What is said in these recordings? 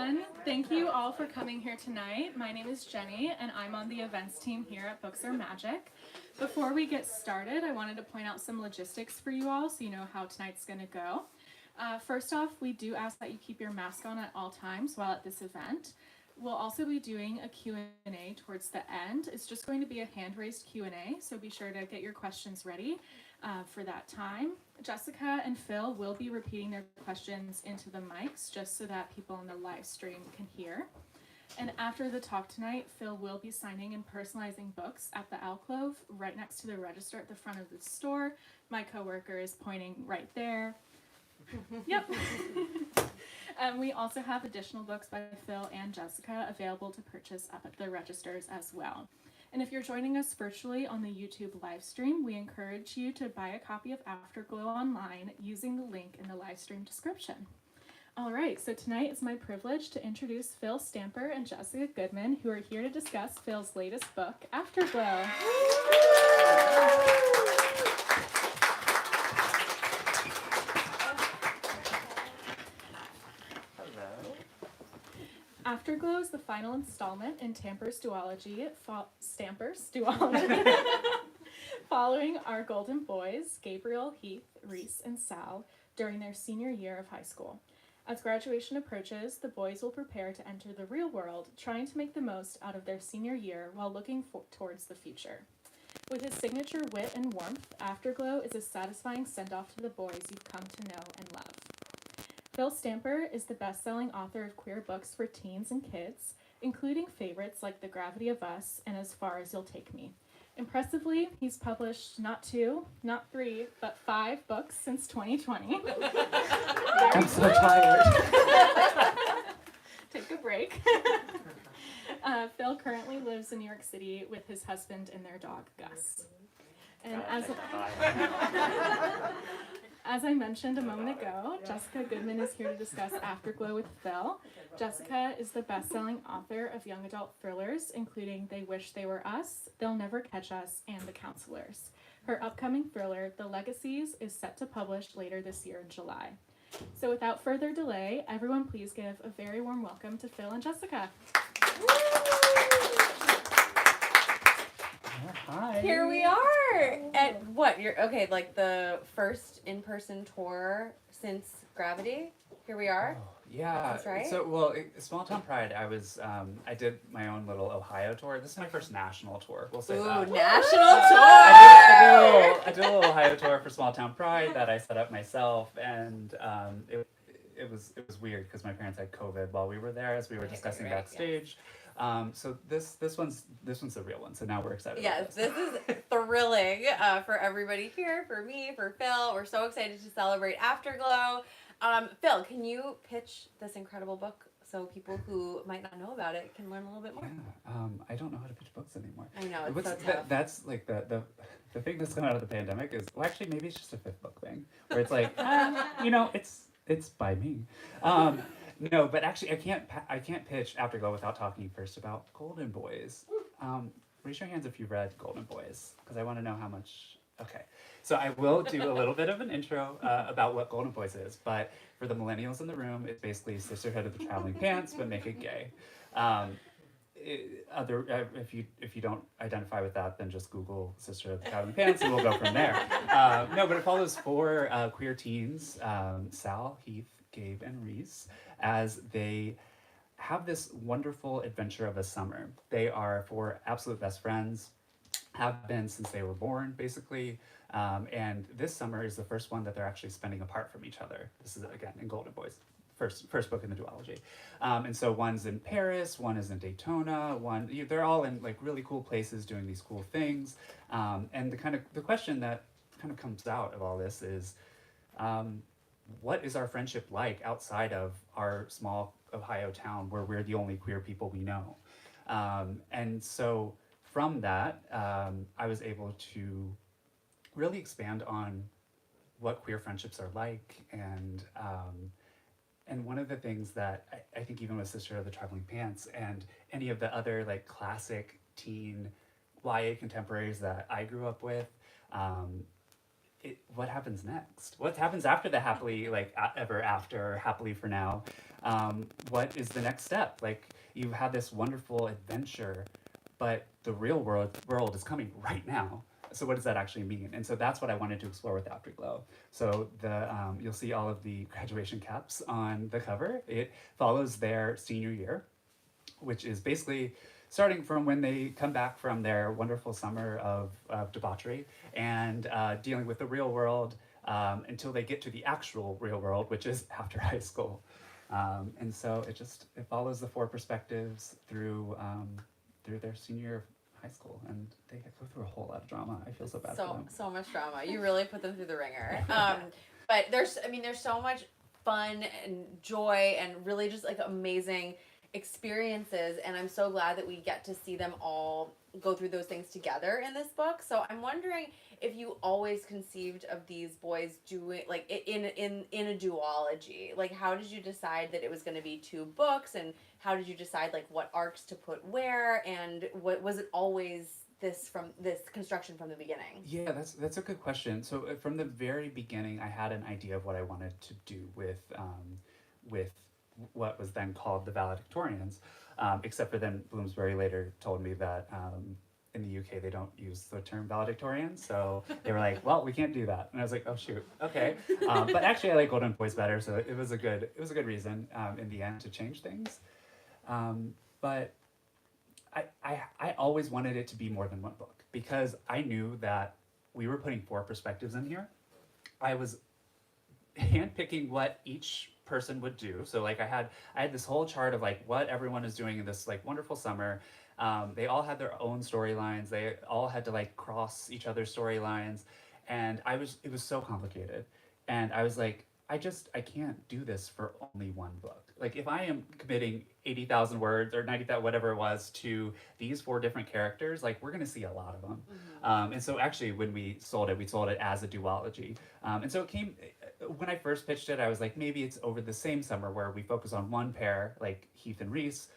everyone. Thank you all for coming here tonight. My name is Jenny, and I'm on the events team here at Books Are Magic. Before we get started, I wanted to point out some logistics for you all so you know how tonight's going to go. First off, we do ask that you keep your mask on at all times while at this event. We'll also be doing a Q&A towards the end. It's just going to be a hand-raised Q&A, so be sure to get your questions ready for that time. Jessica and Phil will be repeating their questions into the mics just so that people on the live stream can hear. And after the talk tonight, Phil will be signing and personalizing books at the alcove right next to the register at the front of the store. My coworker is pointing right there. Yep. We also have additional books by Phil and Jessica available to purchase up at the registers as well. And if you're joining us virtually on the YouTube live stream, we encourage you to buy a copy of Afterglow online using the link in the live stream description. All right, so tonight it's my privilege to introduce Phil Stamper and Jessica Goodman, who are here to discuss Phil's latest book, Afterglow. Afterglow is the final installment in Stamper's duology, following our golden boys, Gabriel, Heath, Reese, and Sal, during their senior year of high school. As graduation approaches, the boys will prepare to enter the real world, trying to make the most out of their senior year while looking towards the future. With his signature wit and warmth, Afterglow is a satisfying send-off to the boys you've come to know and love. Phil Stamper is the best-selling author of queer books for teens and kids, including favorites like The Gravity of Us and As Far as You'll Take Me. Impressively, he's published not 2, not 3, but 5 books since 2020. I'm so tired. Take a break. Phil currently lives in New York City with his husband and their dog, Gus. And as I mentioned a moment ago, Jessica Goodman is here to discuss Afterglow with Phil. Jessica is the best-selling author of young adult thrillers, including They Wish They Were Us, They'll Never Catch Us, and The Counselors. Her upcoming thriller, The Legacies, is set to publish later this year in July. So without further delay, everyone please give a very warm welcome to Phil and Jessica. Hi. Here we are at like the first in-person tour since Gravity. Here we are. Oh, yeah. That's right. So, Small Town Pride, I did my own little Ohio tour. This is my first national tour. We'll say that. National tour! I did a little Ohio tour for Small Town Pride that I set up myself, and it was weird because my parents had COVID while we were there, as we were discussing backstage. So this one's the real one. So now we're excited. Yes, this is thrilling for everybody here, for me, for Phil. We're so excited to celebrate Afterglow. Phil, can you pitch this incredible book so people who might not know about it can learn a little bit more? Yeah, I don't know how to pitch books anymore. I know, it's so tough. That's like the thing that's come out of the pandemic is, well, actually, maybe it's just a fifth book thing, where it's like, it's by me. No, but actually, I can't pitch Afterglow without talking first about Golden Boys. Raise your hands if you read Golden Boys, because I want to know how much. Okay, so I will do a little bit of an intro about what Golden Boys is, but for the millennials in the room, it's basically Sisterhood of the Traveling Pants, but make it gay. If you don't identify with that, then just Google Sisterhood of the Traveling Pants, and we'll go from there. No, but it follows 4 queer teens, Sal, Heath, Gabe, and Reese, as they have this wonderful adventure of a summer. They are 4 absolute best friends, have been since they were born, basically. And this summer is the first one that they're actually spending apart from each other. This is, again, in Golden Boys, first book in the duology. And so one's in Paris, one is in Daytona, they're all in like really cool places doing these cool things. And the question that kind of comes out of all this is, what is our friendship like outside of our small Ohio town where we're the only queer people we know? And so from that, I was able to really expand on what queer friendships are like, and one of the things that I think even with Sister of the Traveling Pants and any of the other like classic teen YA contemporaries that I grew up with, what happens next? What happens after the happily like ever after, or happily for now? What is the next step? Like you've had this wonderful adventure, but the real world is coming right now. So what does that actually mean? And so that's what I wanted to explore with Afterglow. So the you'll see all of the graduation caps on the cover. It follows their senior year, which is basically starting from when they come back from their wonderful summer of debauchery and dealing with the real world until they get to the actual real world, which is after high school. And so it follows the four perspectives through their senior year of high school, and they go through a whole lot of drama. I feel so bad for them. So much drama. You really put them through the ringer. But there's so much fun and joy and really just like amazing experiences, and I'm so glad that we get to see them all go through those things together in this book. So I'm wondering if you always conceived of these boys doing like in a duology. Like how did you decide that it was going to be two books, and how did you decide like what arcs to put where, and what was it always this construction from the beginning? Yeah, that's a good question. So from the very beginning, I had an idea of what I wanted to do with what was then called the valedictorians, except for then Bloomsbury later told me that in the UK they don't use the term valedictorian, so they were like, well, we can't do that, and I was like, oh shoot, okay. But actually I like Golden Boys better, so it was a good reason in the end to change things. But I always wanted it to be more than one book because I knew that we were putting four perspectives in here. I was handpicking what each person would do. So like I had this whole chart of like what everyone is doing in this like wonderful summer. They all had their own storylines. They all had to like cross each other's storylines, and it was so complicated. And I was like, I can't do this for only one book. Like if I am committing 80,000 words or 90,000, whatever it was, to these four different characters, like we're gonna see a lot of them. Mm-hmm. And so actually when we sold it as a duology. And so it came, when I first pitched it, I was like, maybe it's over the same summer where we focus on one pair, like Heath and Reese,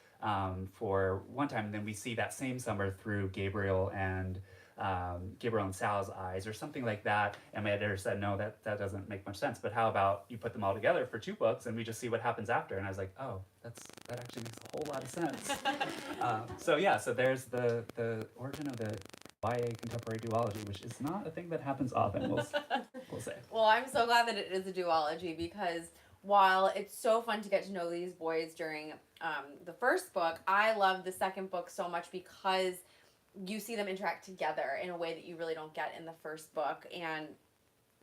for one time, and then we see that same summer through Gabriel and Sal's eyes or something like that. And my editor said, no, that doesn't make much sense, but how about you put them all together for two books and we just see what happens after? And I was like, oh, that actually makes a whole lot of sense. So there's the origin of the YA contemporary duology, which is not a thing that happens often, we'll say. Well, I'm so glad that it is a duology, because while it's so fun to get to know these boys during the first book, I love the second book so much because you see them interact together in a way that you really don't get in the first book, and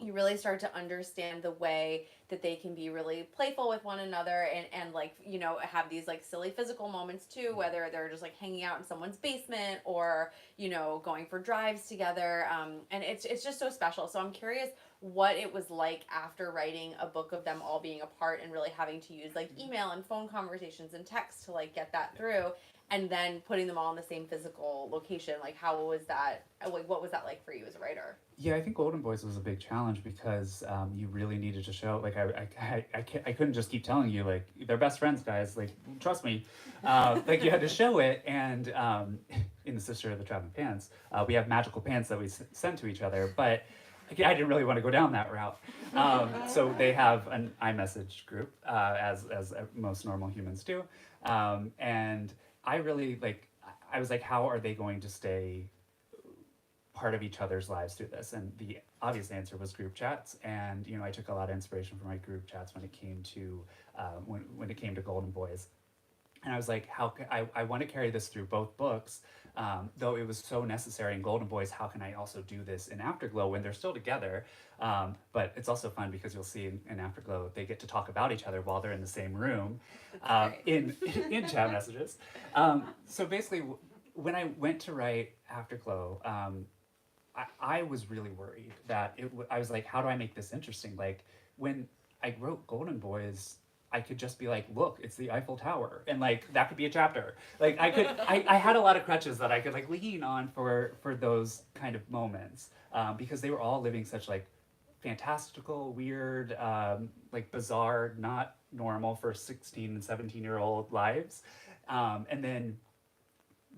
you really start to understand the way that they can be really playful with one another and like, you know, have these like silly physical moments too, whether they're just like hanging out in someone's basement or, you know, going for drives together. And it's just so special. So I'm curious what it was like after writing a book of them all being apart and really having to use like email and phone conversations and text to like get that through, and then putting them all in the same physical location. Like how was that, like what was that like for you as a writer? Yeah, I think Golden Boys was a big challenge because you really needed to show, like I couldn't just keep telling you like they're best friends, guys, like trust me. Like you had to show it. And in the Sister of the Traveling Pants, we have magical pants that we send to each other, but I didn't really want to go down that route. So they have an iMessage group, as most normal humans do. And I really I was like, how are they going to stay part of each other's lives through this? And the obvious answer was group chats. And you know, I took a lot of inspiration from my group chats when it came to when it came to Golden Boys. And I was like, I want to carry this through both books, though it was so necessary in Golden Boys. How can I also do this in Afterglow when they're still together? But it's also fun because you'll see in Afterglow they get to talk about each other while they're in the same room, in chat messages. So basically, when I went to write Afterglow, I was really worried that I was like, how do I make this interesting? Like when I wrote Golden Boys, I could just be like, look, it's the Eiffel Tower, and like that could be a chapter. Like I had a lot of crutches that I could like lean on for those kind of moments, because they were all living such like fantastical, weird, like bizarre, not normal for 16 and 17-year-old lives. And then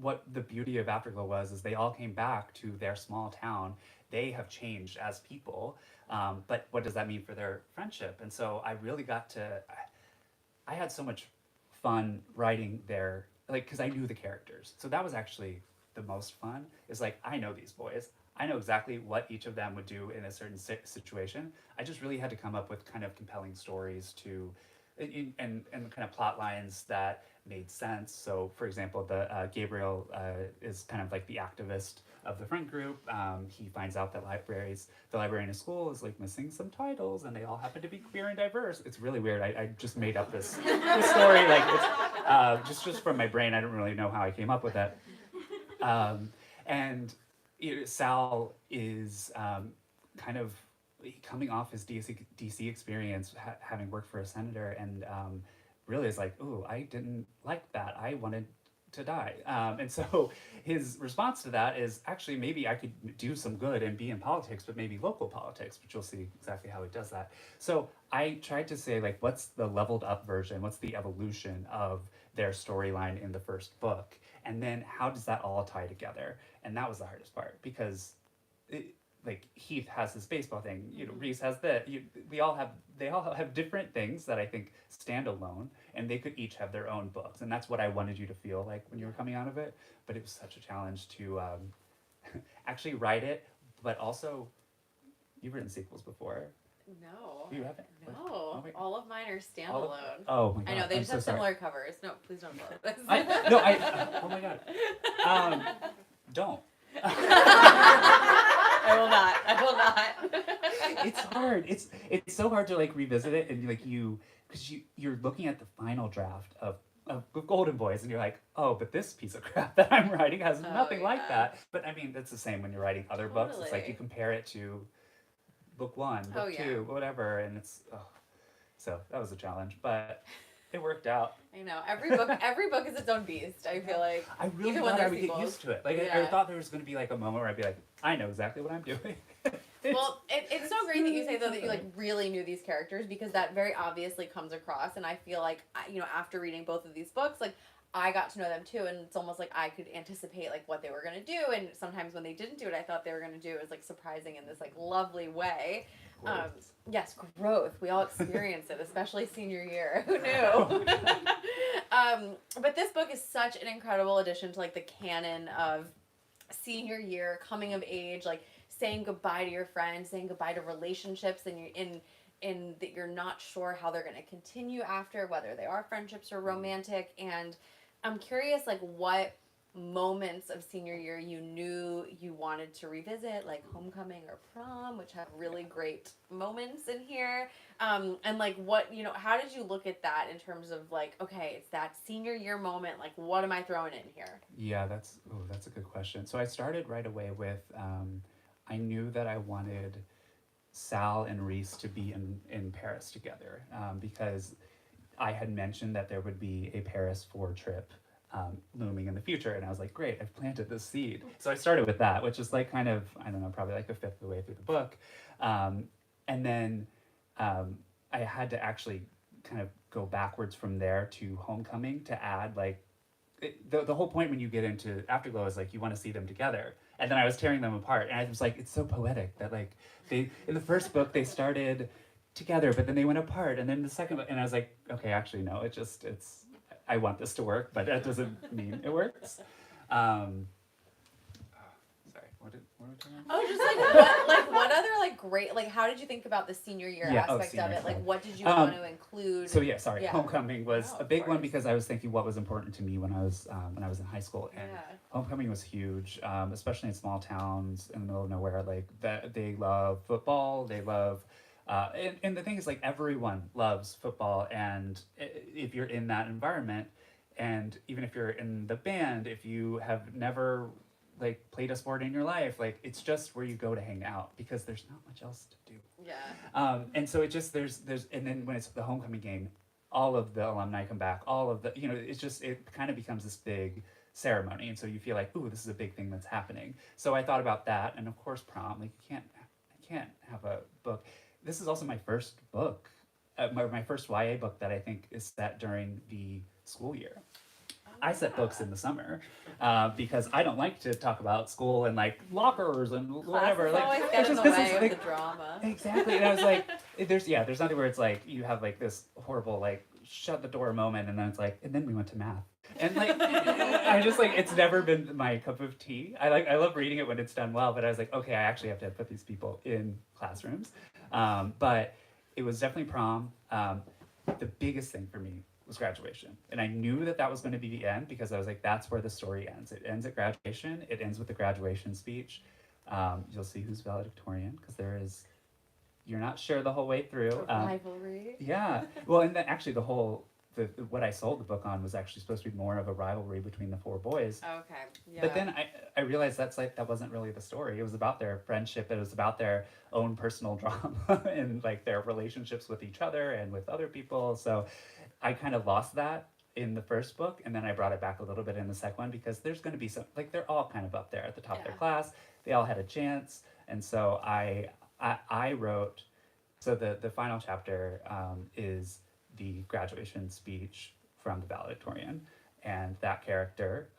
what the beauty of Afterglow was is they all came back to their small town. They have changed as people, but what does that mean for their friendship? And so I really got to. I had so much fun writing their like because I knew the characters, so that was actually the most fun. Is like I know these boys. I know exactly what each of them would do in a certain situation. I just really had to come up with kind of compelling stories to, and kind of plot lines that made sense. So, for example, the Gabriel is kind of like the activist of the friend group. He finds out that the librarian in school is like missing some titles, and they all happen to be queer and diverse. It's really weird. I just made up this story, like it's just from my brain. I don't really know how I came up with it. And Sal is kind of coming off his DC experience, having worked for a senator, and really is like, "Ooh, I didn't like that. I wanted to die." And so his response to that is actually maybe I could do some good and be in politics, but maybe local politics, which you'll see exactly how he does that. So I tried to say, like, what's the leveled up version? What's the evolution of their storyline in the first book? And then how does that all tie together? And that was the hardest part because like Heath has this baseball thing, Reese has that. They all have different things that I think stand alone, and they could each have their own books, and that's what I wanted you to feel like when you were coming out of it. But it was such a challenge to actually write it, but also you've written sequels before. No. You haven't? No. Oh, wait. All of mine are standalone. Oh my god! I know they just so have sorry. similar covers. No, please don't blow this. Oh my god! Don't. I will not. I will not. It's hard. It's so hard to like revisit it and like because you're looking at the final draft of Golden Boys and you're like, oh, but this piece of crap that I'm writing has nothing like that. But I mean, that's the same when you're writing other books. It's like you compare it to book one, book two, whatever, and it's so that was a challenge, but it worked out. I know every book is its own beast. I feel like I really even thought when I would get used to it. Like I thought there was going to be like a moment where I'd be like, I know exactly what I'm doing. Well, it's so great that you say though that you like really knew these characters because that very obviously comes across, and I feel like after reading both of these books, like I got to know them too, and it's almost like I could anticipate like what they were gonna do, and sometimes when they didn't do it, I thought they were gonna do it was like surprising in this like lovely way. Yes, growth. We all experience it, especially senior year. Who knew? But this book is such an incredible addition to like the canon of senior year, coming of age, like saying goodbye to your friends, saying goodbye to relationships, and you're in that you're not sure how they're going to continue after, whether they are friendships or romantic. And I'm curious, like, what moments of senior year you knew you wanted to revisit, like homecoming or prom, which have really great moments in here. And like what, how did you look at that in terms of like, okay, it's that senior year moment, like what am I throwing in here? Yeah, that's a good question. So I started right away with, I knew that I wanted Sal and Reese to be in Paris together because I had mentioned that there would be a Paris 4 trip looming in the future, and I was like, great, I've planted this seed. So I started with that, which is like kind of, I don't know, probably like a fifth of the way through the book. And then I had to actually kind of go backwards from there to homecoming to add like, the whole point when you get into Afterglow is like you want to see them together, and then I was tearing them apart, and I was like, it's so poetic that like they in the first book they started together, but then they went apart, and then the second book, and I was like, okay, actually no, it's I want this to work, but that doesn't mean it works. Sorry, what were we talking about? Oh, just what other like great, like how did you think about the senior year aspect of it? Like what did you want to include? So homecoming was a big one because I was thinking what was important to me when I was in high school, and homecoming was huge, especially in small towns in the middle of nowhere. Like that, they love football, they love. And the thing is, like, everyone loves football, and if you're in that environment, and even if you're in the band, if you have never like played a sport in your life, like it's just where you go to hang out because there's not much else to do. Yeah. And so it just there's and then when it's the homecoming game, all of the alumni come back, all of the it kind of becomes this big ceremony, and so you feel like, ooh, this is a big thing that's happening. So I thought about that, and of course prom. Like I can't have a book. This is also my first book, my first YA book that I think is set during the school year. I set books in the summer because I don't like to talk about school and like lockers and whatever. Classes Like always it's get in just the 'cause way it's of like the drama. exactly. And I was like, there's nothing where it's like you have like this horrible like shut the door moment, and then it's like, and then we went to math. And like I just like it's never been my cup of tea. I love reading it when it's done well, but I was like, okay, I actually have to put these people in classrooms. But it was definitely prom. The biggest thing for me was graduation, and I knew that was going to be the end because I was like, that's where the story ends. It ends at graduation. It ends with the graduation speech. You'll see who's valedictorian because you're not sure the whole way through. Rivalry. Yeah. Well, and then actually what I sold the book on was actually supposed to be more of a rivalry between the four boys. Okay. Yeah. But then I realized that wasn't really the story. It was about their friendship. It was about their own personal drama and like their relationships with each other and with other people. So I kind of lost that in the first book, and then I brought it back a little bit in the second one because there's going to be some like they're all kind of up there at the top of their class. They all had a chance, and so I wrote. So the final chapter is the graduation speech from the valedictorian, and that character,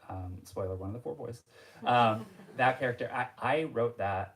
spoiler, one of the four boys, that character, I wrote that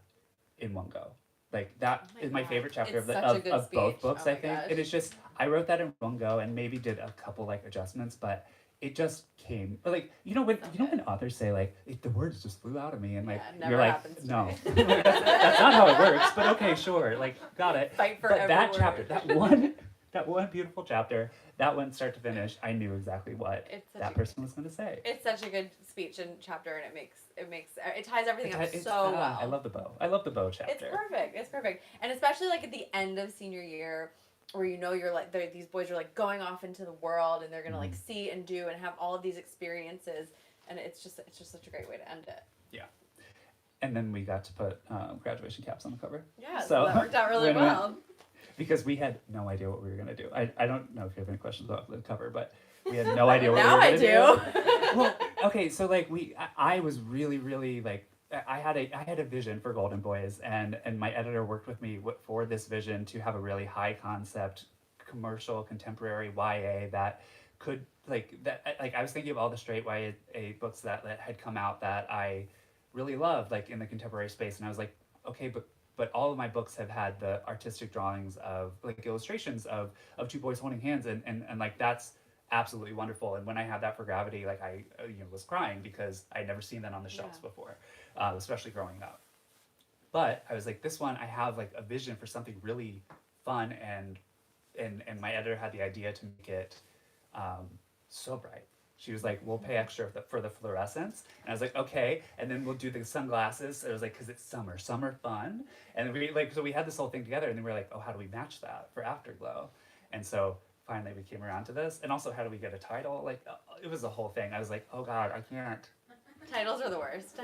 in one go. Like that is my favorite chapter It's of such a of good both speech. books. Oh I my think gosh. it is just I wrote that in one go and maybe did a couple like adjustments, but it just came like when authors say like the words just flew out of me and like Yeah, it never you're like happens to no me. that's not how it works, but okay, sure, like got it. Fight for But every that word. chapter, that one beautiful chapter, that one start to finish, I knew exactly what It's such that a- person was going to say. It's such a good speech and chapter, and it ties everything up It's- so well. I love the bow. I love the bow chapter. It's perfect. It's perfect, and especially like at the end of senior year, where you're like these boys are like going off into the world, and they're gonna like see and do and have all of these experiences, and it's just such a great way to end it. And then we got to put graduation caps on the cover. Yeah, so So, that worked out really win-win. well. Because we had no idea what we were going to do. I don't know if you have any questions about the cover, but we had no idea what Now we were I going to do. Well, okay, so like I was really, really like, I had a vision for Golden Boys, and my editor worked with me for this vision to have a really high concept, commercial, contemporary YA that could I was thinking of all the straight YA books that had come out that I really loved, like in the contemporary space, and I was like, okay, but all of my books have had the artistic drawings of like illustrations of two boys holding hands, and like that's absolutely wonderful. And when I had that for Gravity, like I was crying because I'd never seen that on the shelves before, especially growing up. But I was like, this one I have like a vision for something really fun, and my editor had the idea to make it so bright. She was like, we'll pay extra for the fluorescence. And I was like, okay. And then we'll do the sunglasses. It was like, because it's summer fun. And so we had this whole thing together. And then we were like, oh, how do we match that for Afterglow? And so finally we came around to this. And also, how do we get a title? Like, it was a whole thing. I was like, oh God, I can't. Titles are the worst.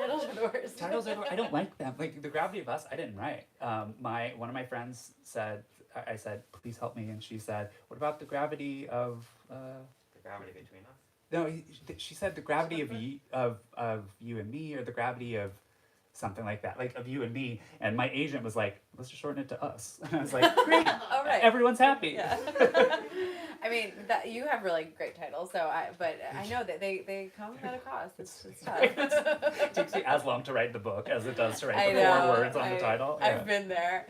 Titles are, I don't like them. Like, The Gravity of Us, I didn't write. One of my friends said, I said, please help me. And she said, what about The Gravity of... The Gravity Between Us? No, she said the gravity of you and me, or the gravity of something like that, like of you and me. And my agent was like, let's just shorten it to us. And I was like, great, All right. everyone's happy. Yeah. I mean, that you have really great titles, but I know that they come at a cost. It's tough. It takes me as long to write the book as it does to write I the know, 4 words on the title. Yeah. I've been there.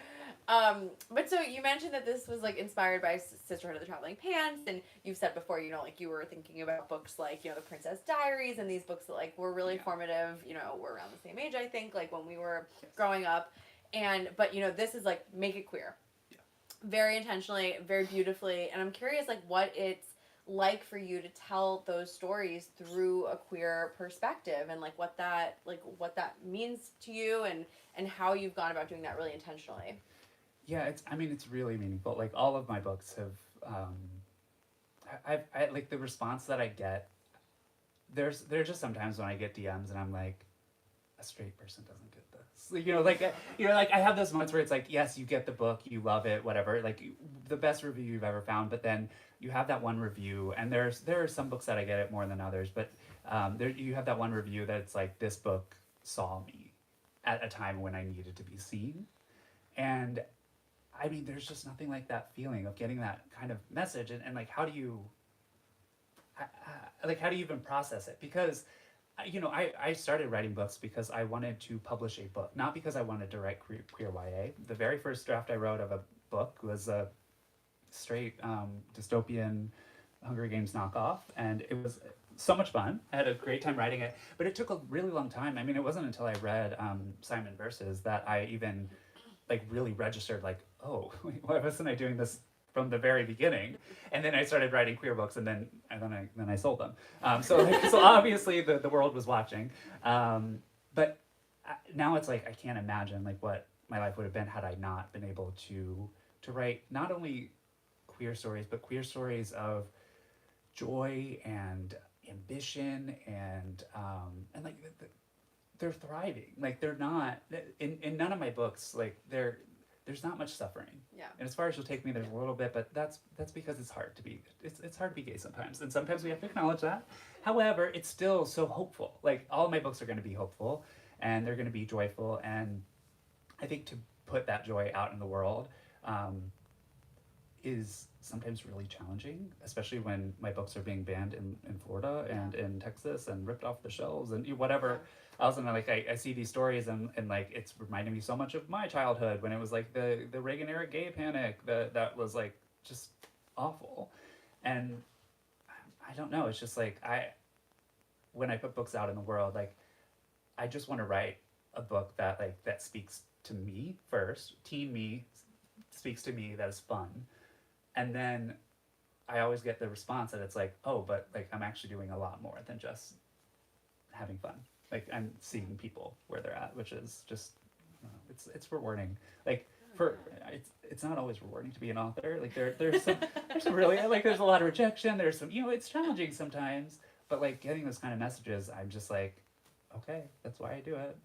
But so you mentioned that this was like inspired by Sisterhood of the Traveling Pants, and you've said before, like you were thinking about books like, The Princess Diaries, and these books that like were really formative, we're around the same age, I think, like when we were growing up. But this is like make it queer. Yeah. Very intentionally, very beautifully. And I'm curious like what it's like for you to tell those stories through a queer perspective, and like what that means to you, and how you've gone about doing that really intentionally. Yeah, it's really meaningful. Like all of my books have, I like the response that I get. There's just sometimes when I get DMs and I'm like, a straight person doesn't get this. Like I have those moments where it's like, yes, you get the book, you love it, whatever, like the best review you've ever found. But then you have that one review, and there are some books that I get it more than others, but you have that one review that's like, this book saw me at a time when I needed to be seen, and I mean, there's just nothing like that feeling of getting that kind of message, and like, how do you like how do you even process it? Because I started writing books because I wanted to publish a book, not because I wanted to write queer YA. The very first draft I wrote of a book was a straight dystopian Hunger Games knockoff, and it was so much fun. I had a great time writing it, but it took a really long time. I mean, it wasn't until I read Simon Versus that I even like really registered like, oh, why wasn't I doing this from the very beginning? And then I started writing queer books, and then I sold them. So obviously the world was watching, but now it's like I can't imagine like what my life would have been had I not been able to write not only queer stories but queer stories of joy and ambition and like they're thriving. Like they're not in none of my books. Like there's not much suffering. Yeah. And as far as You'll Take Me, there's a little bit, but that's because it's hard to be it's hard to be gay sometimes, and sometimes we have to acknowledge that. However, it's still so hopeful. Like all of my books are going to be hopeful, and they're going to be joyful, and I think to put that joy out in the world is sometimes really challenging, especially when my books are being banned in Florida and in Texas and ripped off the shelves and whatever else. And I see these stories and like it's reminding me so much of my childhood when it was like the Reagan era gay panic that was like just awful. And I don't know, it's just like when I put books out in the world, like I just want to write a book that speaks to me first. Teen me speaks to me, that is fun. And then I always get the response that it's like, oh, but like I'm actually doing a lot more than just having fun. Like I'm seeing people where they're at, which is just it's rewarding. Like it's not always rewarding to be an author. Like there's some really like there's a lot of rejection. There's some it's challenging sometimes. But like getting those kind of messages, I'm just like, okay, that's why I do it.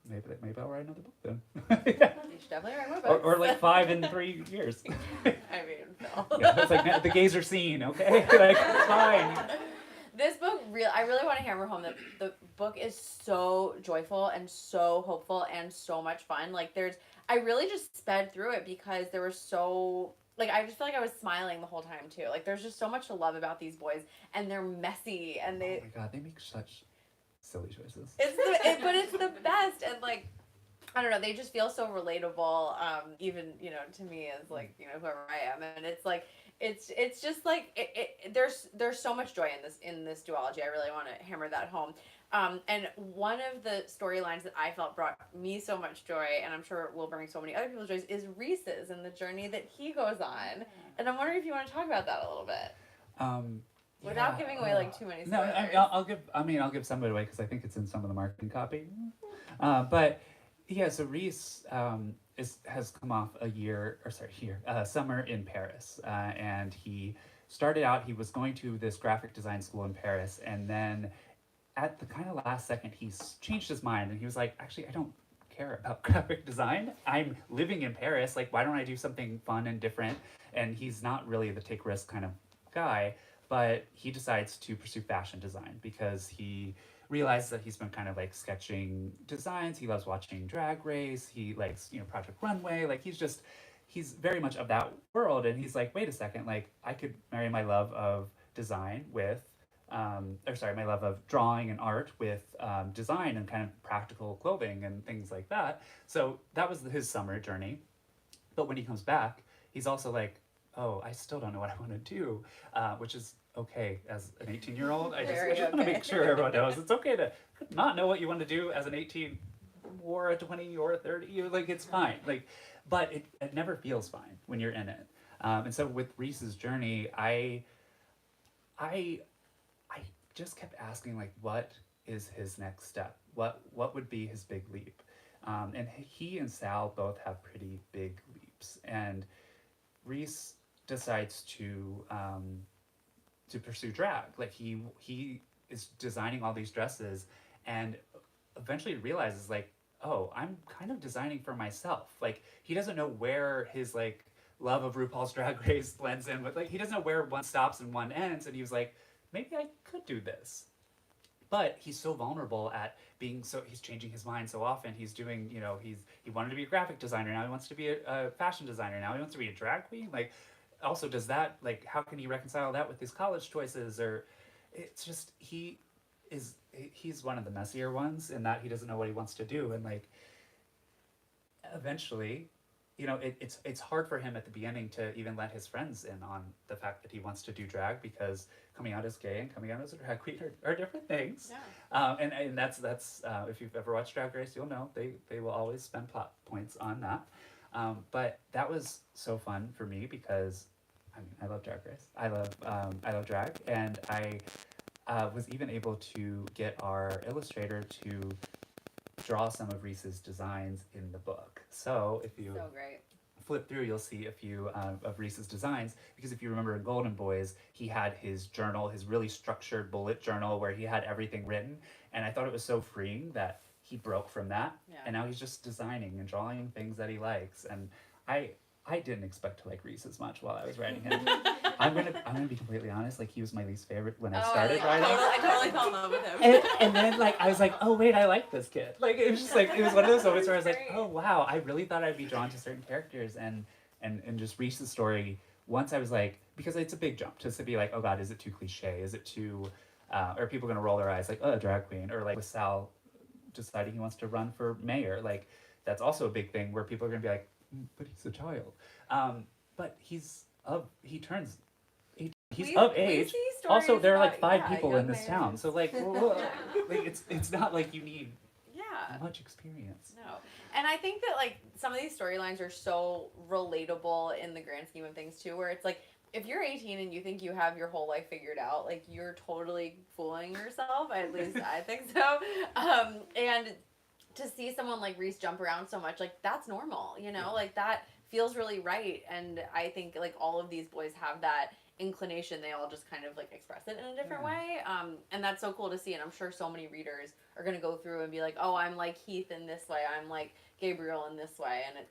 Maybe I'll write another book then. Yeah. You should definitely write more books. Or like 5 in 3 years. I mean, Phil. Yeah, it's like the gays are seen, okay? Like it's fine. This book, I really want to hammer home that the book is so joyful and so hopeful and so much fun. Like I really just sped through it because there were so, like I just feel like I was smiling the whole time too. Like there's just so much to love about these boys, and they're messy and they. Oh my god, they make such silly choices. But it's the best, and like I don't know, they just feel so relatable. Even to me as like whoever I am, and it's like it's just like there's so much joy in this duology. I really want to hammer that home. And one of the storylines that I felt brought me so much joy, and I'm sure will bring so many other people joy, is Reese's and the journey that he goes on. And I'm wondering if you want to talk about that a little bit. Without giving away like too many spoilers. No, I'll give some of it away because I think it's in some of the marketing copy. But yeah, so Reese has come off a summer in Paris, and he started out. He was going to this graphic design school in Paris, and then at the kind of last second, he's changed his mind, and he was like, actually, I don't care about graphic design. I'm living in Paris. Like, why don't I do something fun and different? And he's not really the take risk kind of guy. But he decides to pursue fashion design because he realizes that he's been kind of like sketching designs. He loves watching Drag Race. He likes, Project Runway. Like he's very much of that world. And he's like, wait a second, like I could marry my love of design with, my love of drawing and art with design and kind of practical clothing and things like that. So that was his summer journey. But when he comes back, he's also like, oh, I still don't know what I want to do, which is okay as an 18-year-old. I just want to make sure everyone knows it's okay to not know what you want to do as an 18 or a 20 or a 30. Like it's fine. Like, but it never feels fine when you're in it. And so with Reese's journey, I just kept asking like, what is his next step? What would be his big leap? And he and Sal both have pretty big leaps, and Reese decides to pursue drag. Like he is designing all these dresses, and eventually realizes like, oh, I'm kind of designing for myself. Like he doesn't know where his like love of RuPaul's Drag Race blends in with, like he doesn't know where one stops and one ends. And he was like, maybe I could do this. But he's so vulnerable at being he's changing his mind so often. He's doing, he wanted to be a graphic designer. Now he wants to be a fashion designer. Now he wants to be a drag queen. Like, also does that, like, how can he reconcile that with his college choices? it's just he's one of the messier ones in that he doesn't know what he wants to do, and like eventually, it's hard for him at the beginning to even let his friends in on the fact that he wants to do drag, because coming out as gay and coming out as a drag queen are different things. Yeah. And that's if you've ever watched Drag Race, you'll know they will always spend plot points on that. But that was so fun for me because I love Drag Race. I love drag, and I was even able to get our illustrator to draw some of Reese's designs in the book. So if you So great. flip through, you'll see a few of Reese's designs, because if you remember in Golden Boys, he had his journal, his really structured bullet journal where he had everything written, and I thought it was so freeing that he broke from that, Yeah. and now he's just designing and drawing things that he likes, and I didn't expect to like Reese as much while I was writing him. I'm gonna be completely honest. Like, he was my least favorite when I started writing. I totally fell in love with him. And then like I was like, oh wait, I like this kid. Like, it was just like, it was one of those moments where I was like, oh wow, I really thought I'd be drawn to certain characters, and just Reese's story. Once I was like, because it's a big jump to be like, oh god, is it too cliche? Is it too, are people gonna roll their eyes like, oh, a drag queen? Or like with Sal deciding he wants to run for mayor, like that's also a big thing where people are gonna be like, but he's a child. But he turns 18. He's of age. Also, there are like 5 people in this town, so like, like it's not like you need much experience. No. And I think that like some of these storylines are so relatable in the grand scheme of things too, where it's like, if you're 18 and you think you have your whole life figured out, like, you're totally fooling yourself. At least I think so. And to see someone like Reese jump around so much, like, that's normal, like, that feels really right. And I think like all of these boys have that inclination. They all just kind of like express it in a different way. And that's so cool to see. And I'm sure so many readers are going to go through and be like, oh, I'm like Heath in this way, I'm like Gabriel in this way. And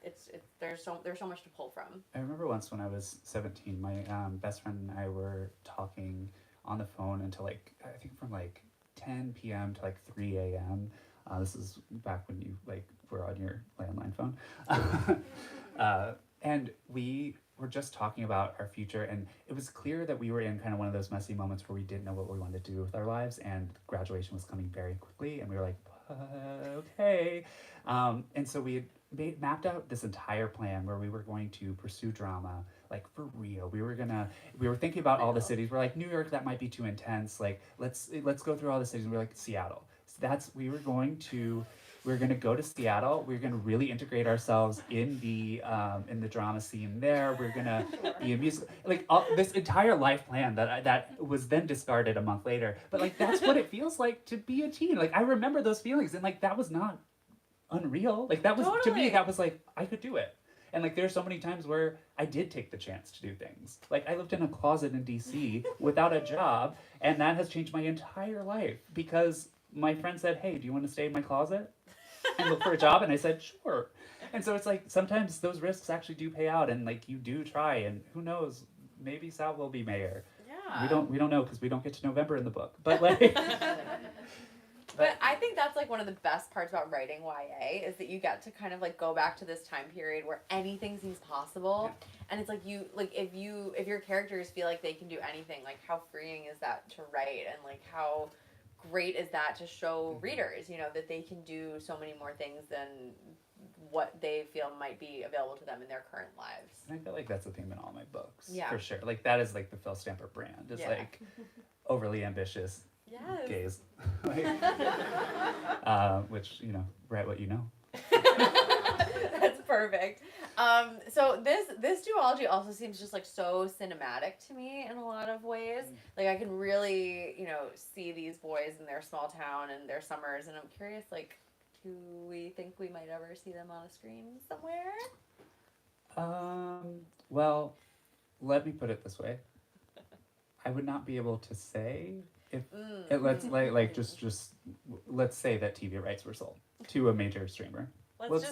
there's so much to pull from. I remember once when I was 17, my best friend and I were talking on the phone until like, I think from like 10 p.m. to like 3 a.m. This is back when you like were on your landline phone. And we were just talking about our future, and it was clear that we were in kind of one of those messy moments where we didn't know what we wanted to do with our lives, and graduation was coming very quickly, and we were like, okay. And so we had mapped out this entire plan where we were going to pursue drama, like for real. We were thinking about all the cities. We're like, New York, that might be too intense. Like, let's go through all the cities. And we're like, Seattle. So we were going to go to Seattle. We're going to really integrate ourselves in the drama scene there. We're going to be a musical, like this entire life plan that was then discarded a month later. But like, that's what it feels like to be a teen. Like, I remember those feelings, and like, that was not unreal. Like, that was, to me, that was like, I could do it. And like, there's so many times where I did take the chance to do things. Like, I lived in a closet in DC without a job, and that has changed my entire life because my friend said, hey, do you want to stay in my closet and look for a job? And I said, sure. And so it's like, sometimes those risks actually do pay out, and like, you do try, and who knows, maybe Sal will be mayor. Yeah. We don't know, because we don't get to November in the book. But like, but I think that's like one of the best parts about writing YA is that you get to kind of like go back to this time period where anything seems possible. Yeah. And it's like, if your characters feel like they can do anything, like, how freeing is that to write, and like, how great is that to show readers, that they can do so many more things than what they feel might be available to them in their current lives. And I feel like that's the theme in all my books. Yeah. For sure. Like, that is like the Phil Stamper brand. It's like overly ambitious gays. Like, which, write what you know. That's perfect. So this duology also seems just like so cinematic to me in a lot of ways. Like, I can really, see these boys in their small town and their summers, and I'm curious, like, do we think we might ever see them on a screen somewhere? Well, let me put it this way. I would not be able to say if let's say that TV rights were sold to a major streamer. Let's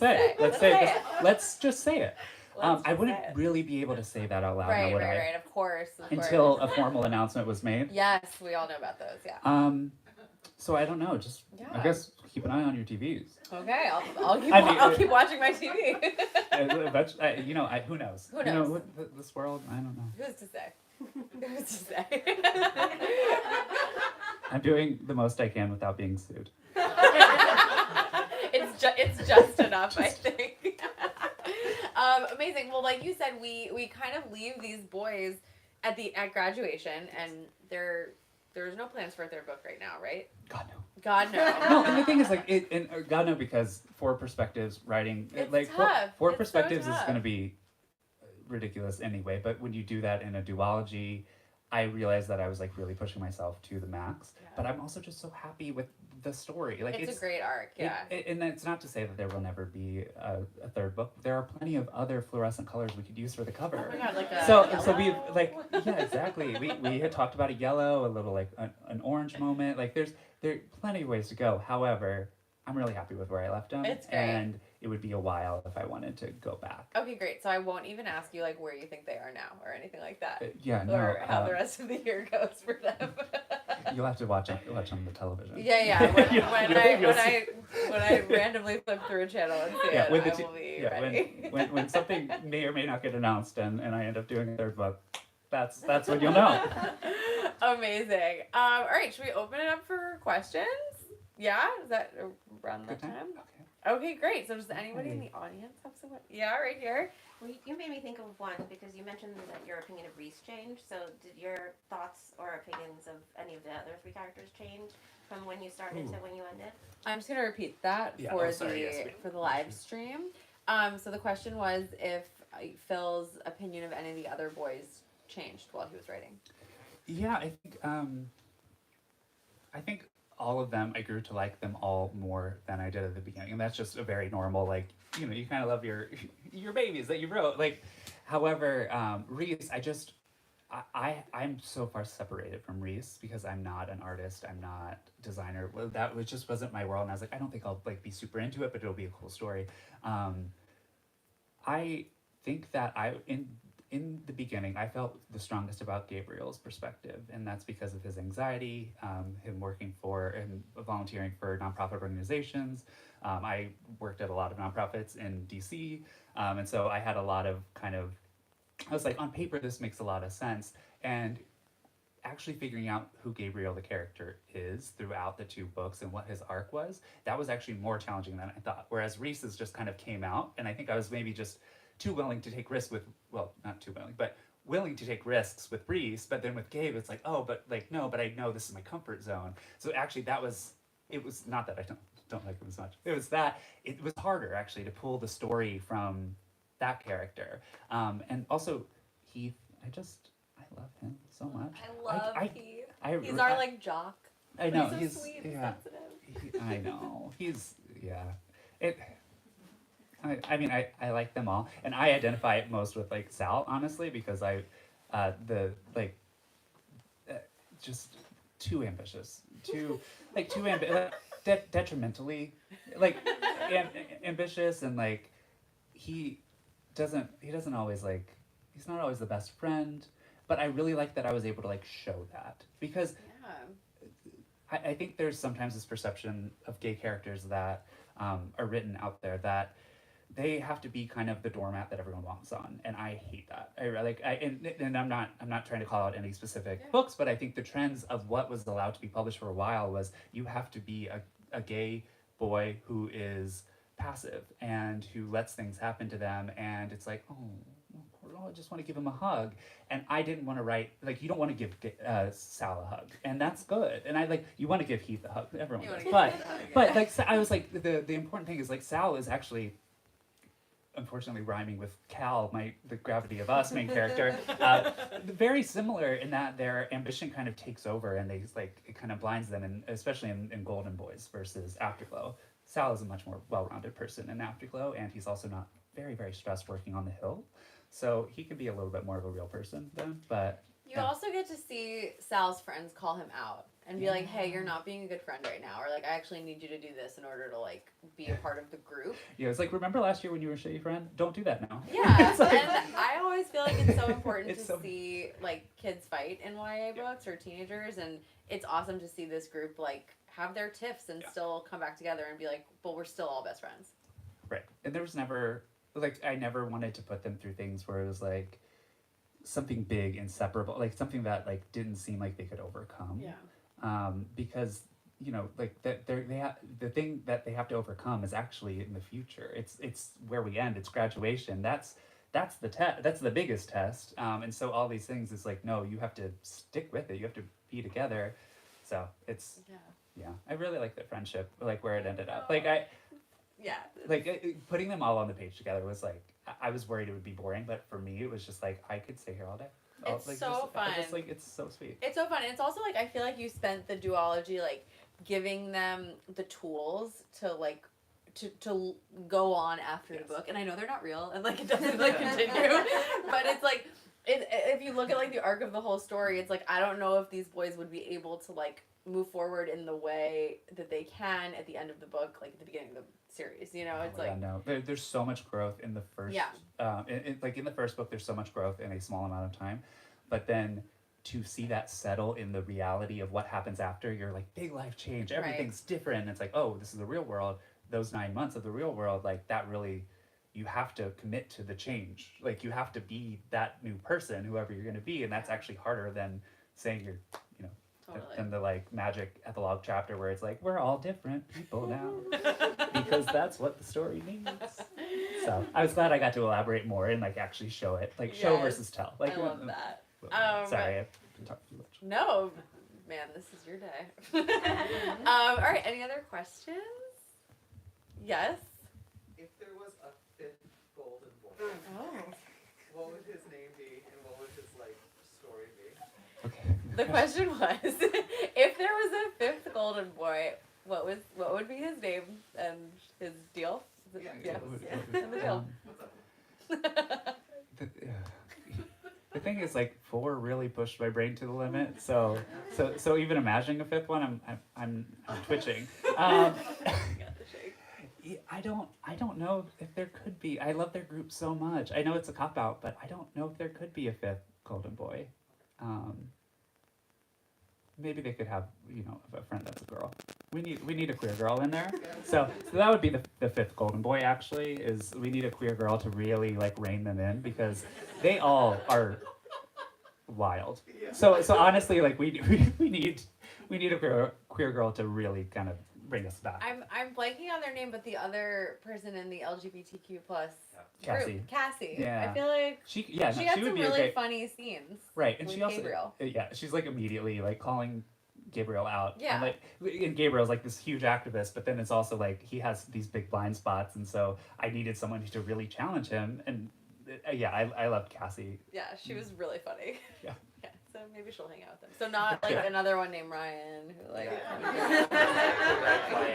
just say it. I wouldn't really be able to say that out loud. Right, of course. Until a formal announcement was made. Yes, we all know about those, yeah. So I don't know, I guess keep an eye on your TVs. Okay, I'll keep watching my TV. Who knows? Who knows? This world, I don't know. Who's to say? Who's to say? I'm doing the most I can without being sued. It's just enough, I think. Amazing. Well, like you said, we kind of leave these boys at graduation, and there's no plans for a third book right now, right? God no. God no. No, and the thing is, like, God no, because four perspectives writing, It's like, tough. four It's so perspectives is tough. going to be ridiculous anyway. But when you do that in a duology, I realized that I was like really pushing myself to the max. Yeah. But I'm also just so happy with the story. Like, It's a great arc, yeah. And it's not to say that there will never be a third book. There are plenty of other fluorescent colors we could use for the cover. Oh my god, like a So yellow? we've like, yeah, exactly. We had talked about a yellow, a little like an orange moment. Like there are plenty of ways to go. However, I'm really happy with where I left them. It's great. And it would be a while if I wanted to go back. Okay, great. So I won't even ask you like where you think they are now or anything like that. Yeah, no. Or how the rest of the year goes for them. You'll have to watch on the television. Yeah. When I randomly flip through a channel and see it, when I will be ready. when something may or may not get announced and I end up doing a third book, that's when you'll know. Amazing. All right, should we open it up for questions? Yeah, is that around that Good time? Okay. Okay, great. So does anybody in the audience have someone? Yeah, right here. Well, you made me think of one because you mentioned that your opinion of Reese changed. So did your thoughts or opinions of any of the other three characters change from when you started to when you ended? I'm just gonna repeat that Yeah, for oh, sorry, yes, for the live stream. So the question was if Phil's opinion of any of the other boys changed while he was writing. Yeah, I think all of them, I grew to like them all more than I did at the beginning, and that's just a very normal, like, you know, you kind of love your babies that you wrote. Like, however, Reese, I'm so far separated from Reese because I'm not an artist, I'm not a designer. Well, that just wasn't my world, and I was like, I don't think I'll like be super into it, but it'll be a cool story. I think that in the beginning, I felt the strongest about Gabriel's perspective, and that's because of his anxiety, him working for and volunteering for nonprofit organizations. I worked at a lot of nonprofits in DC, and so I had a lot of I was like, on paper, this makes a lot of sense. And actually figuring out who Gabriel the character is throughout the two books and what his arc was, that was actually more challenging than I thought. Whereas Reese's just kind of came out, and I think I was maybe just too willing to take risks with, well, not too willing, but willing to take risks with Reese. But then with Gabe, it's like, oh, but like, no, but I know this is my comfort zone. So actually it was not that I don't like him as much. It was harder actually to pull the story from that character. And also Heath, I love him so much. I love Heath. He's our like jock. I know, He's he's so sweet and yeah. sensitive. I know. He's, yeah. I mean, I like them all, and I identify it most with like Sal, honestly, because just too ambitious, detrimentally, like ambitious, and like he doesn't always like, he's not always the best friend, but I really like that I was able to like show that, because I think there's sometimes this perception of gay characters that are written out there that they have to be kind of the doormat that everyone wants on, and I hate that. And I'm not trying to call out any specific books, but I think the trends of what was allowed to be published for a while was you have to be a gay boy who is passive and who lets things happen to them, and it's like, oh, I just want to give him a hug. And I didn't want to write, like, you don't want to give Sal a hug, and that's good. And you want to give Heath a hug, everyone does. But like, I was like, the important thing is like, Sal is actually, unfortunately, rhyming with Cal, the Gravity of Us main character, very similar in that their ambition kind of takes over, and it kind of blinds them, and especially in Golden Boys versus Afterglow. Sal is a much more well-rounded person in Afterglow, and he's also not very, very stressed working on the Hill. So he could be a little bit more of a real person then, but... You also get to see Sal's friends call him out and be like, hey, you're not being a good friend right now, or like, I actually need you to do this in order to like be a part of the group. Yeah, it's like, remember last year when you were a shitty friend? Don't do that now. Yeah, like, and I always feel like it's so important to see like kids fight in YA books or teenagers, and it's awesome to see this group like have their tiffs and still come back together and be like, well, we're still all best friends. Right. And there was never, like, I never wanted to put them through things where it was like, something big, inseparable, like something that like didn't seem like they could overcome. Because like the thing that they have to overcome is actually in the future. It's where we end. It's graduation. That's the test. That's the biggest test. And so all these things is like, no, you have to stick with it. You have to be together. So it's I really like the friendship, like where it ended up. Like putting them all on the page together was like, I was worried it would be boring, but for me it was just like I could stay here all day. It's like, so fun. Like it's so sweet. It's so fun. It's also like I feel like you spent the duology like giving them the tools to like to go on after the book. And I know they're not real and like it doesn't like continue, but it's like if you look at like the arc of the whole story, it's like I don't know if these boys would be able to like move forward in the way that they can at the end of the book, like at the beginning of the series. It's like no, there's so much growth in the first. Like in the first book, there's so much growth in a small amount of time, but then to see that settle in the reality of what happens after, you're like big life change, everything's different. It's like, oh, this is the real world. Those 9 months of the real world, like that really, you have to commit to the change. Like you have to be that new person, whoever you're going to be, and that's actually harder than saying you're, than the like magic epilogue chapter where it's like we're all different people now because that's what the story needs. So I was glad I got to elaborate more and like actually show it, like show versus tell. Like I love that. Sorry, I've been talking too much. No, man, this is your day. All right, any other questions? Yes. If there was a fifth golden boy, what would his name be, and what would his like story be? Okay. The question was, if there was a fifth golden boy, what would be his name and his deal? Yeah. And the deal. The thing is, like 4 really pushed my brain to the limit. So even imagining a fifth one, I'm twitching. I don't know if there could be. I love their group so much. I know it's a cop out, but I don't know if there could be a fifth golden boy. Maybe they could have, a friend that's a girl. We need a queer girl in there. So that would be the fifth golden boy. Actually, is we need a queer girl to really like rein them in because they all are wild. So honestly, like we need a queer girl to really kind of bring us back. I'm blanking on their name, but the other person in the LGBTQ plus Cassie. Cassie. Yeah. I feel like she had would some be really great. funny scenes. Right, and with she also Gabriel. she's like immediately like calling Gabriel out. Yeah. And Gabriel's like this huge activist, but then it's also like he has these big blind spots, and so I needed someone to really challenge him. And I loved Cassie. Yeah, she was really funny. Yeah. Yeah, so maybe she'll hang out with him. So not like another one named Ryan who like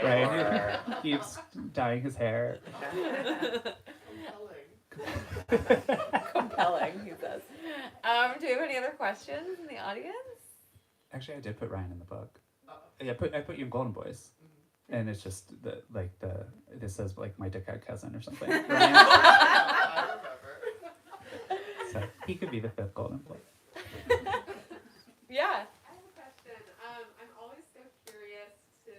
Right, he keeps dyeing his hair. Compelling, he says. Do you have any other questions in the audience? Actually, I did put Ryan in the book. Yeah, I put you in Golden Boys, and it's just this says like my dickhead cousin or something. Ryan. I remember. So he could be the fifth Golden Boy. Yeah. I have a question. I'm always so curious to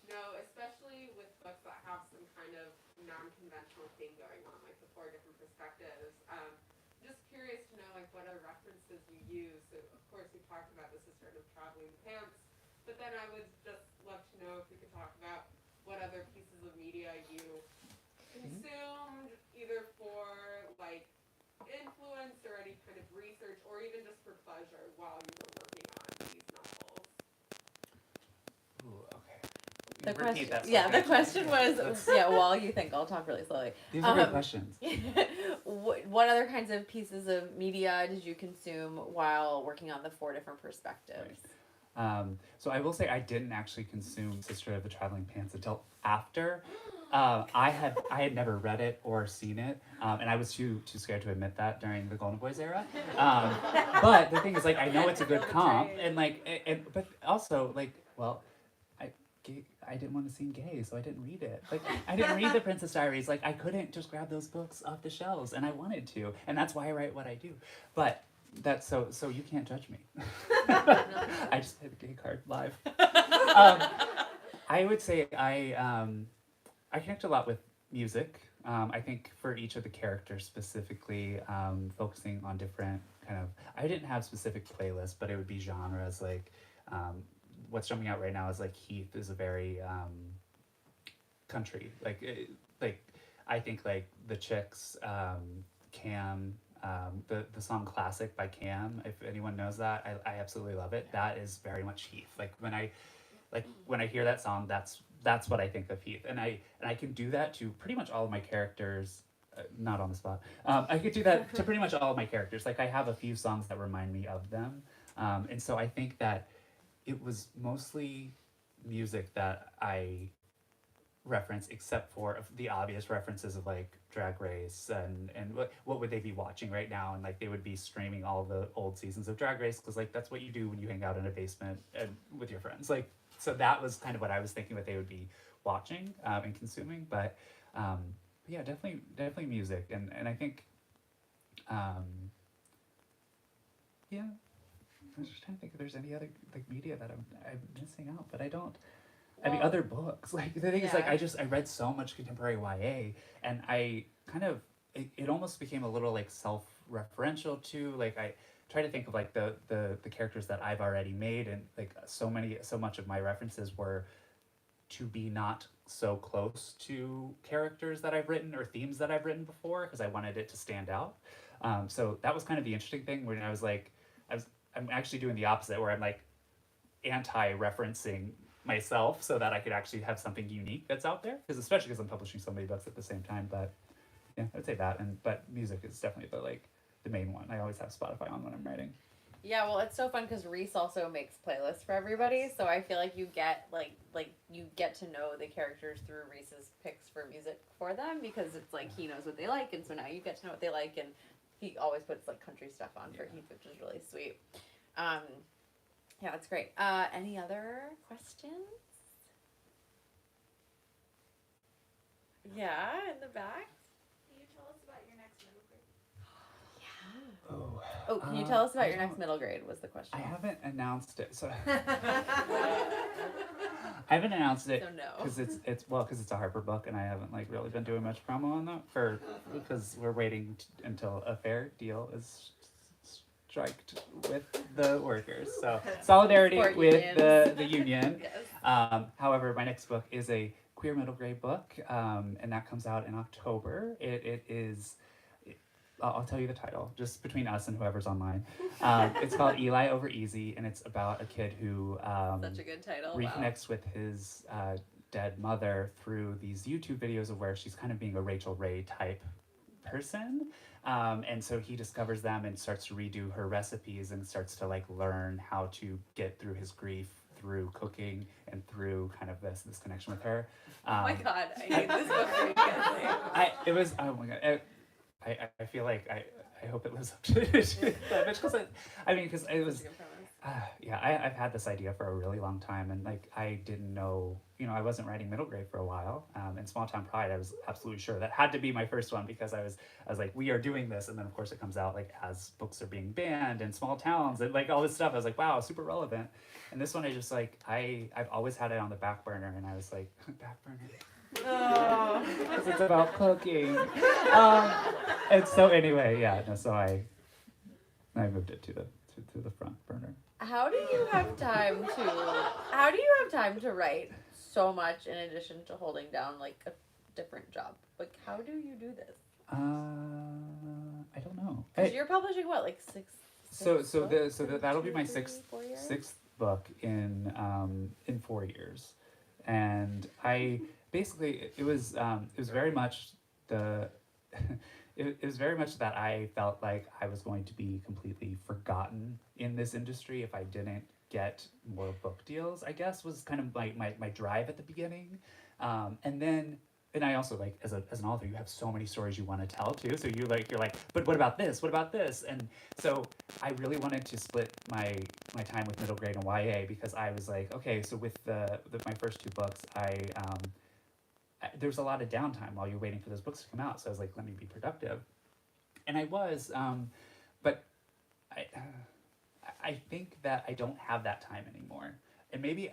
know, especially with books that have some kind of non-conventional thing going on, like the 4 different perspectives. Just curious to know, like, what other references you use. So, of course, we talked about the Sisterhood of Traveling Pants, but then I would just love to know if we could talk about what other pieces of media you consumed, either for, like, influence or any kind of research, or even just for pleasure while you were working on these novels. Ooh, okay. The Repeat question, that the question was, while you think, I'll talk really slowly. These are good questions. What other kinds of pieces of media did you consume while working on the 4 different perspectives? Right. So I will say I didn't actually consume Sisterhood of the Traveling Pants until after. I had never read it or seen it, and I was too scared to admit that during the Golden Boys era. But the thing is, like, I know it's a good comp, and but also like, well, I didn't want to seem gay, so I didn't read it. Like, I didn't read the Princess Diaries. Like, I couldn't just grab those books off the shelves, and I wanted to, and that's why I write what I do. But that's so you can't judge me. I just hit the gay card live. I would say I connect a lot with music. I think for each of the characters specifically, focusing on different kind of, I didn't have specific playlists, but it would be genres like, what's jumping out right now is like Heath is a very country, like I think like the Chicks, Cam, the song Classic by Cam, if anyone knows that, I absolutely love it. That is very much Heath. Like when I hear that song, that's what I think of Heath, and I can do that to pretty much all of my characters. Not on the spot. I could do that to pretty much all of my characters. Like I have a few songs that remind me of them, and so I think that it was mostly music that I reference, except for the obvious references of like Drag Race and what would they be watching right now, and like they would be streaming all the old seasons of Drag Race because like that's what you do when you hang out in a basement and with your friends. Like so that was kind of what I was thinking what they would be watching and consuming, but. Yeah, definitely music, and I think, yeah, I was just trying to think if there's any other like media that I'm missing out, but I don't. I mean, other books. Like the thing is, like I read so much contemporary YA, and I kind of it almost became a little like self-referential too. Like I try to think of like the characters that I've already made, and like so much of my references were to be not so close to characters that I've written or themes that I've written before because I wanted it to stand out. So that was kind of the interesting thing when I was like, I'm actually doing the opposite where I'm like anti-referencing myself so that I could actually have something unique that's out there, because especially because I'm publishing so many books at the same time. But yeah, I'd say that, but music is definitely the main one. I always have Spotify on when I'm writing. Yeah, well, it's so fun because Reese also makes playlists for everybody, so I feel like you get you get to know the characters through Reese's picks for music for them, because it's like he knows what they like, and so now you get to know what they like, and he always puts like country stuff on for Heath, which is really sweet. Yeah, that's great. Any other questions? Yeah, in the back. Can you tell us about your next middle grade? Oh, can you tell us about your next middle grade? Was the question. I haven't announced it, so I haven't announced it So no. because it's a Harper book, and I haven't like really been doing much promo on that because we're waiting until a fair deal is striked with the workers. So solidarity Support with unions. the union. Yes. However, my next book is a queer middle grade book, and that comes out in October. It is. I'll tell you the title, just between us and whoever's online. It's called Eli Over Easy, and it's about a kid who Such a good title. reconnects with his dead mother through these YouTube videos of where she's kind of being a Rachel Ray type person. And so he discovers them and starts to redo her recipes and starts to like learn how to get through his grief through cooking and through kind of this connection with her. Oh my god, I hate this book very badly. It was, oh my god. I feel like I hope it lives up to that much because because it was I've had this idea for a really long time, and like I didn't know, I wasn't writing middle grade for a while, and Small Town Pride I was absolutely sure that had to be my first one because I was like, we are doing this, and then of course it comes out like as books are being banned in small towns and like all this stuff. I was like, wow, super relevant. And this one I just like I've always had it on the back burner, and I was like, back burner. Because it's about cooking. And so anyway, so I moved it to the front burner. How do you have time to write so much in addition to holding down like a different job? Like, how do you do this? I don't know. Because you're publishing what, like six that'll be my 4 years? sixth book in 4 years, and I basically it was very much it was very much that I felt like I was going to be completely forgotten in this industry if I didn't get more book deals, I guess, was kind of my drive at the beginning. And I also like as an author, you have so many stories you want to tell too. So you're like, but what about this? What about this? And so I really wanted to split my time with middle grade and YA, because I was like, okay, so with my first two books, there's a lot of downtime while you're waiting for those books to come out. So I was like, let me be productive. And I was, but I think that I don't have that time anymore. And maybe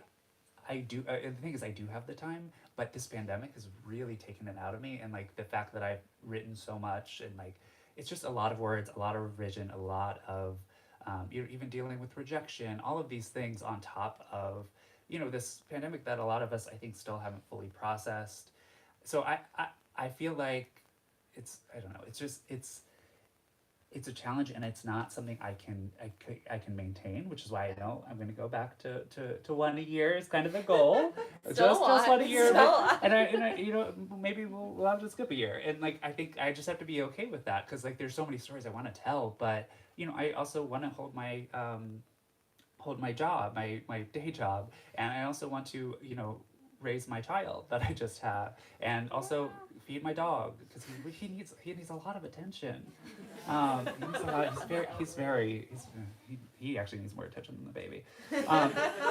I do, the thing is I do have the time, but this pandemic has really taken it out of me. And like the fact that I've written so much, and like, it's just a lot of words, a lot of revision, a lot of you're even dealing with rejection, all of these things on top of, this pandemic that a lot of us, I think, still haven't fully processed. So I feel like I don't know, it's a challenge, and it's not something I can maintain, which is why I know I'm going to go back to 1 a year is kind of the goal. just 1 a year, and I maybe we'll have to skip a year, and like I think I just have to be okay with that, because like there's so many stories I want to tell, but I also want to hold my job, my day job, and I also want to raise my child that I just had, and also feed my dog, because he needs a lot of attention. He needs a lot. He actually needs more attention than the baby.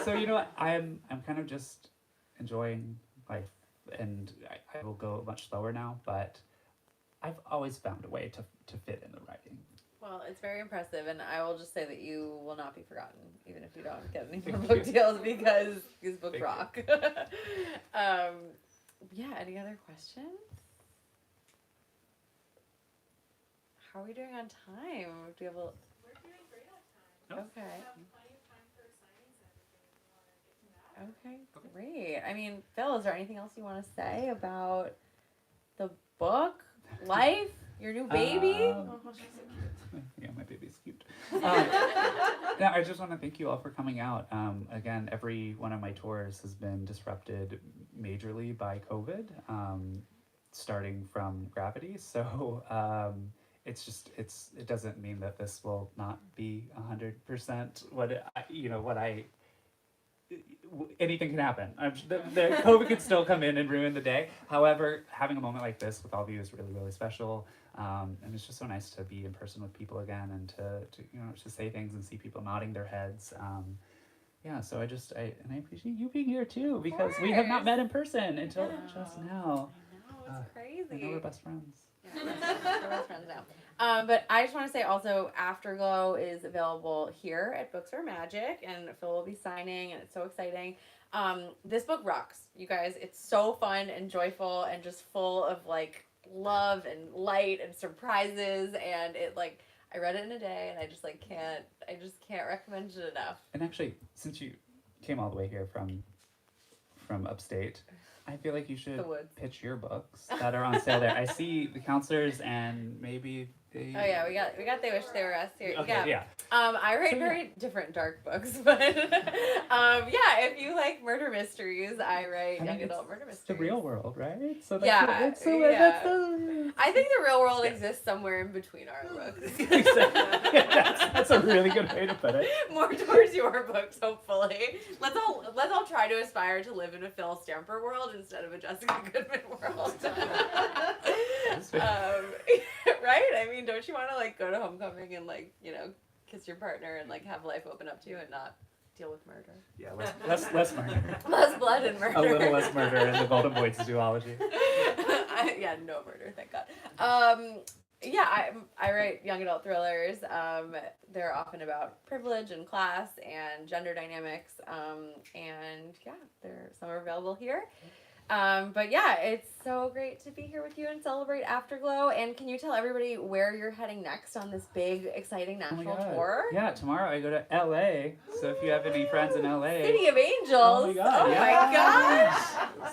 So I'm kind of just enjoying life, and I will go much slower now, but I've always found a way to fit in the writing. Well, it's very impressive, and I will just say that you will not be forgotten, even if you don't get any more book deals, because these books rock. Yeah, any other questions? How are we doing on time? Do you have a... We're doing great on time. Okay. We have plenty of time for signings and everything if you want to get to that. Okay, great. I mean, Phil, is there anything else you want to say about the book, life, your new baby? Yeah, my baby's cute. Yeah, I just want to thank you all for coming out. Again, every one of my tours has been disrupted majorly by COVID, starting from Gravity. So it doesn't mean that this will not be 100% anything can happen. The COVID could still come in and ruin the day. However, having a moment like this with all of you is really, really special. And it's just so nice to be in person with people again, and to say things and see people nodding their heads. So I appreciate you being here too, because we have not met in person until just now. I know, it's crazy. I know we're best friends. Yeah, we're best friends now. But I just want to say also, Afterglow is available here at Books or Magic, and Phil will be signing, and it's so exciting. This book rocks, you guys. It's so fun and joyful and just full of like love and light and surprises, and I read it in a day, and I just can't recommend it enough. And actually, since you came all the way here from upstate, I feel like you should pitch your books that are on sale there. I see the counselors, and maybe they... Oh yeah, we got They Wish They Were Us here. Okay, yeah. I write very different dark books, but if you like murder mysteries, I write young adult murder mysteries. It's the real world, right? So That's I think the real world exists somewhere in between our books. That's a really good way to put it. More towards your books, hopefully. Let's all try to aspire to live in a Phil Stamper world instead of a Jessica Goodman world. Right? I mean, don't you want to go to homecoming and kiss your partner and have life open up to you and not deal with murder? Yeah, less murder. Less blood and murder. A little less murder in the Golden Boys duology. No murder, thank God. I write young adult thrillers. They're often about privilege and class and gender dynamics. Some are available here. It's so great to be here with you and celebrate Afterglow. And can you tell everybody where you're heading next on this big, exciting national tour? Yeah, tomorrow I go to LA. So if you have any friends in LA. City of Angels. Oh my God. My gosh.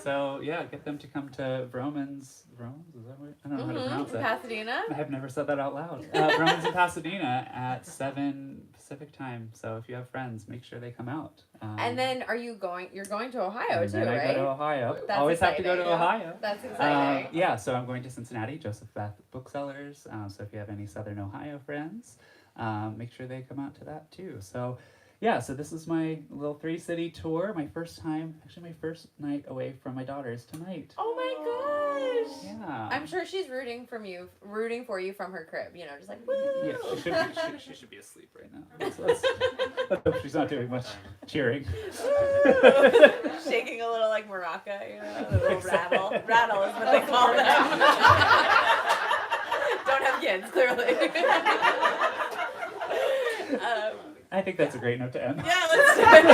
So get them to come to Vroman's. Is that what? I don't know how to pronounce it. Pasadena. I have never said that out loud. Vroman's in Pasadena at 7 Pacific time. So if you have friends, make sure they come out. And then you're going to Ohio and too, then right? I go to Ohio. That's Always exciting. have to go to Ohio. That's exciting. So I'm going to Cincinnati, Joseph Beth Booksellers. So if you have any Southern Ohio friends, make sure they come out to that too. So this is my little 3-city tour. My first night away from my daughters tonight. Oh my gosh! Yeah. I'm sure she's rooting for you from her crib. Just like, woo! Yeah, she should be asleep right now. Let's hope she's not doing much cheering. Shaking a little like maraca, a little rattle. Rattle is what they call that. Don't have kids, clearly. I think that's a great note to end. Yeah, let's do it.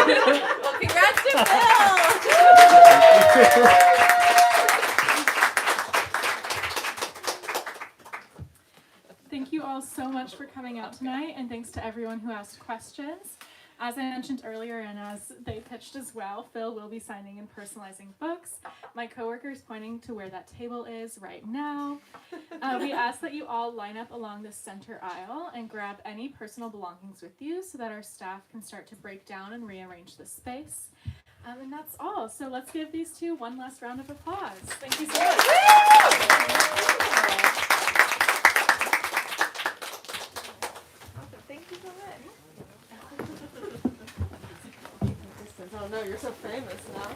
Well, congrats to Phil. Thank you much for coming out tonight, and thanks to everyone who asked questions. As I mentioned earlier, and as they pitched as well, Phil will be signing and personalizing books. My coworker is pointing to where that table is right now. We ask that you all line up along the center aisle and grab any personal belongings with you so that our staff can start to break down and rearrange the space. And that's all. So let's give these two one last round of applause. Thank you so much. Thank you so much. Oh no, you're so famous now.